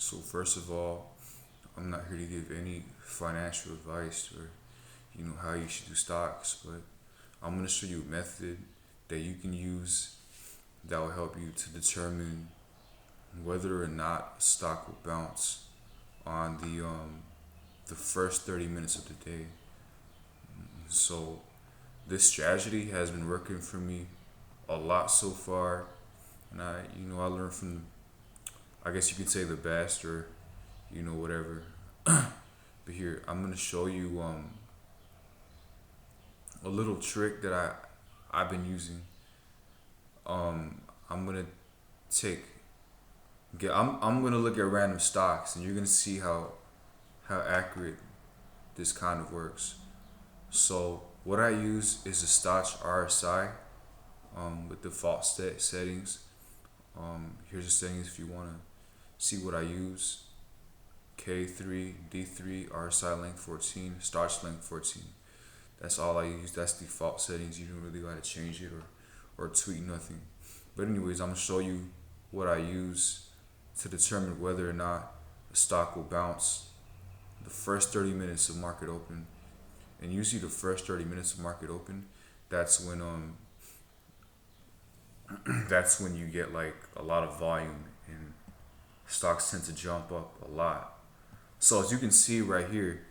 So first of all, I'm not here to give any financial advice or how you should do stocks, but I'm gonna show you a method that you can use that will help you to determine whether or not a stock will bounce on the first 30 minutes of the day. So this strategy has been working for me a lot so far, and I learned from, I guess you could say, the best, or whatever. But here I'm gonna show you a little trick that I've been using. I'm gonna take I'm gonna look at random stocks, and you're gonna see how accurate this kind of works. So what I use is a StochRSI with default settings. Here's the settings if you wanna see what I use. K3, D3, RSI length 14, starch length 14. That's all I use. That's default settings. You don't really gotta change it or tweak nothing. But anyways, I'm gonna show you what I use to determine whether or not the stock will bounce the first 30 minutes of market open. And usually the first 30 minutes of market open, that's when that's when you get like a lot of volume and stocks tend to jump up a lot. So as you can see right here,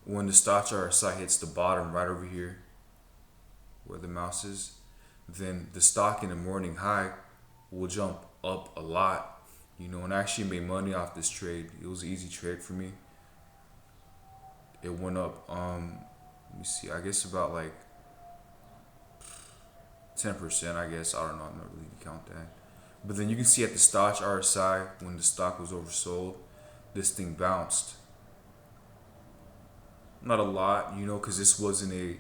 when the StochRSI hits the bottom right over here where the mouse is, then the stock in the morning high will jump up a lot. And I actually made money off this trade. It was an easy trade for me. It went up, let me see, I guess about like 10%, I guess. I don't know, I'm not really to count that. But then you can see at the StochRSI, when the stock was oversold, this thing bounced. Not a lot, because this wasn't a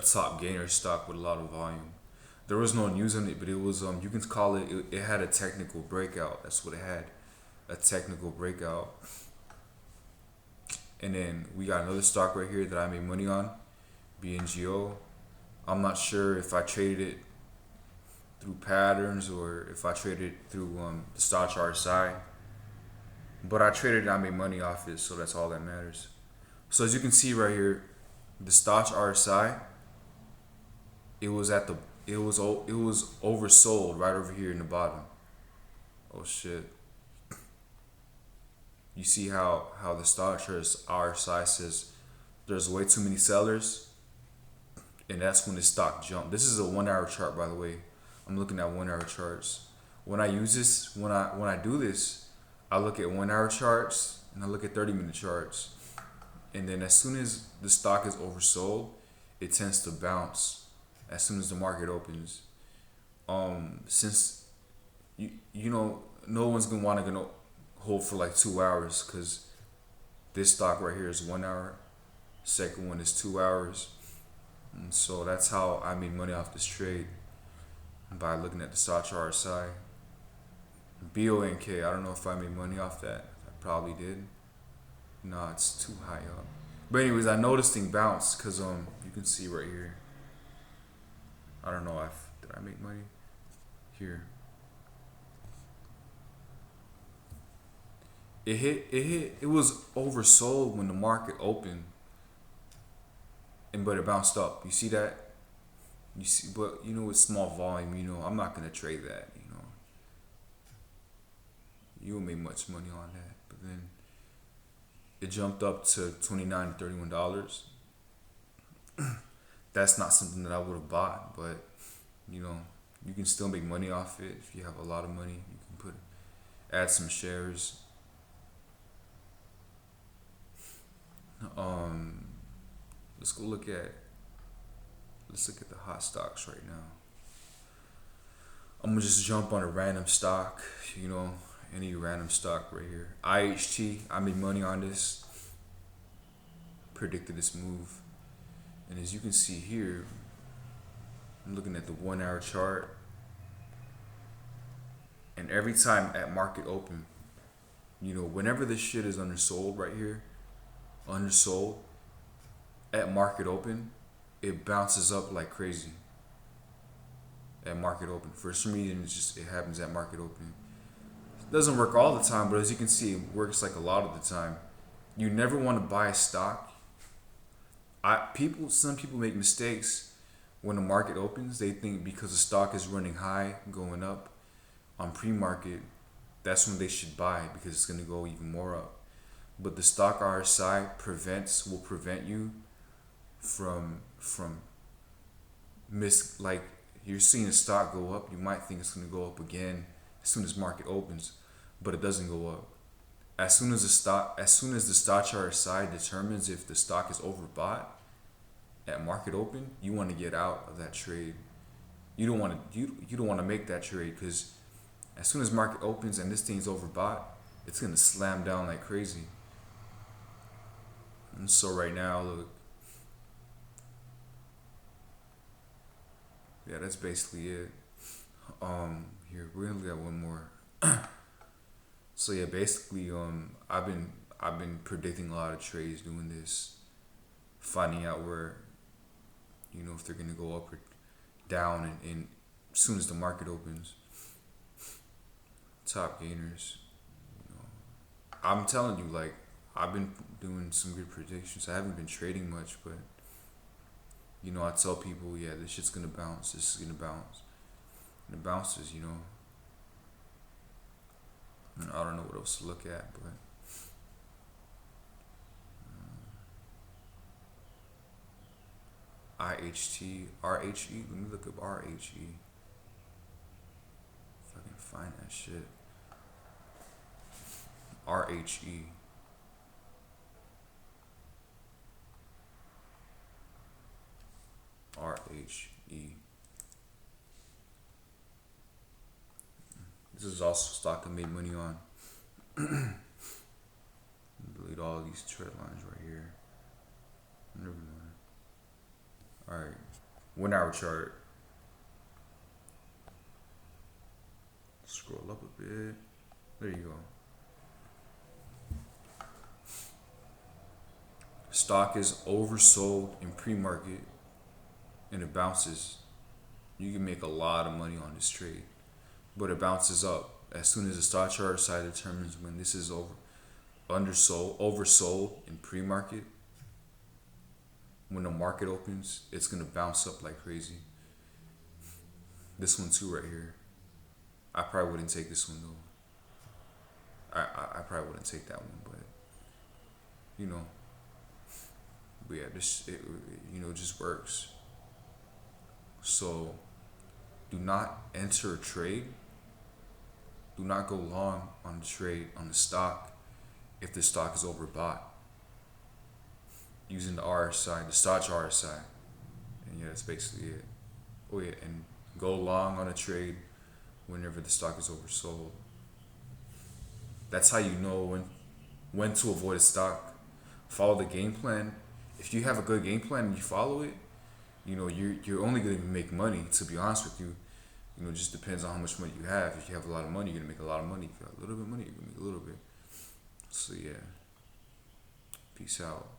top gainer stock with a lot of volume. There was no news on it, but it was you can call it had a technical breakout. That's what it had, a technical breakout. And then we got another stock right here that I made money on, BNGO. I'm not sure if I traded it through patterns or if I traded it through the StochRSI, but I traded it. I made money off it, so that's all that matters. So as you can see right here, the StochRSI, it was oversold right over here in the bottom. Oh shit. You see how the StochRSI says there's way too many sellers, and that's when the stock jumped. This is a 1 hour chart, by the way. I'm looking at 1 hour charts. When I use this, when I do this, I look at 1 hour charts and I look at 30-minute charts. And then as soon as the stock is oversold, it tends to bounce as soon as the market opens. Since no one's gonna hold for like 2 hours, because this stock right here is 1 hour. Second one is 2 hours. And so that's how I made money off this trade, by looking at the StochRSI. BONK, I don't know if I made money off that. I probably did. No, it's too high up. But anyways, I noticed thing bounced because you can see right here. I don't know if did I make money here. It was oversold when the market opened, but it bounced up. You see that? You see, but it's small volume. I'm not gonna trade that. You won't make much money on that. But then it jumped up to $29 to $31. That's not something that I would have bought, but you can still make money off it if you have a lot of money. You can add some shares. Let's look at the hot stocks right now. I'm gonna just jump on a random stock, any random stock right here. IHT, I made money on this. Predicted this move. And as you can see here, I'm looking at the 1 hour chart. And every time at market open, whenever this shit is undersold right here, undersold, at market open, it bounces up like crazy. at market open. For some reason, it happens at market open. It doesn't work all the time, but as you can see, it works like a lot of the time. You never want to buy a stock. Some people make mistakes when the market opens. They think because the stock is running high, going up on pre-market, that's when they should buy because it's going to go even more up. But the StochRSI will prevent you from like you're seeing a stock go up, you might think it's going to go up again as soon as market opens, but it doesn't go up. As soon as the StochRSI determines if the stock is overbought at market open, you want to get out of that trade. You don't want to make that trade, because as soon as market opens and this thing's overbought, it's gonna slam down like crazy. And so right now, look, yeah, that's basically it. Here we're gonna look at one more. So yeah, basically, I've been predicting a lot of trades doing this, finding out where, if they're gonna go up or down, and as soon as the market opens. Top gainers, I'm telling you, like, I've been doing some good predictions. I haven't been trading much, but I tell people, yeah, this shit's gonna bounce. This is gonna bounce, and it bounces. I don't know what else to look at, but RHE. Let me look up RHE. If I can find that shit. RHE. RHE. This is also stock I made money on. Delete all these trend lines right here. Never mind. Alright. 1 hour chart. Scroll up a bit. There you go. Stock is oversold in pre-market and it bounces. You can make a lot of money on this trade, but it bounces up as soon as the StochRSI determines when this is oversold in pre-market. When the market opens, it's gonna bounce up like crazy. This one too, right here. I probably wouldn't take this one though. I probably wouldn't take that one, but but yeah, it just works. So do not enter a trade. Do not go long on the trade on the stock if the stock is overbought using the RSI, the StochRSI. And yeah, that's basically it. Oh yeah, and go long on a trade whenever the stock is oversold. That's how you know when to avoid a stock. Follow the game plan. If you have a good game plan and you follow it, you're only gonna make money. To be honest with you, it just depends on how much money you have. If you have a lot of money, you're gonna make a lot of money. If you have a little bit of money, you're gonna make a little bit. So yeah, peace out.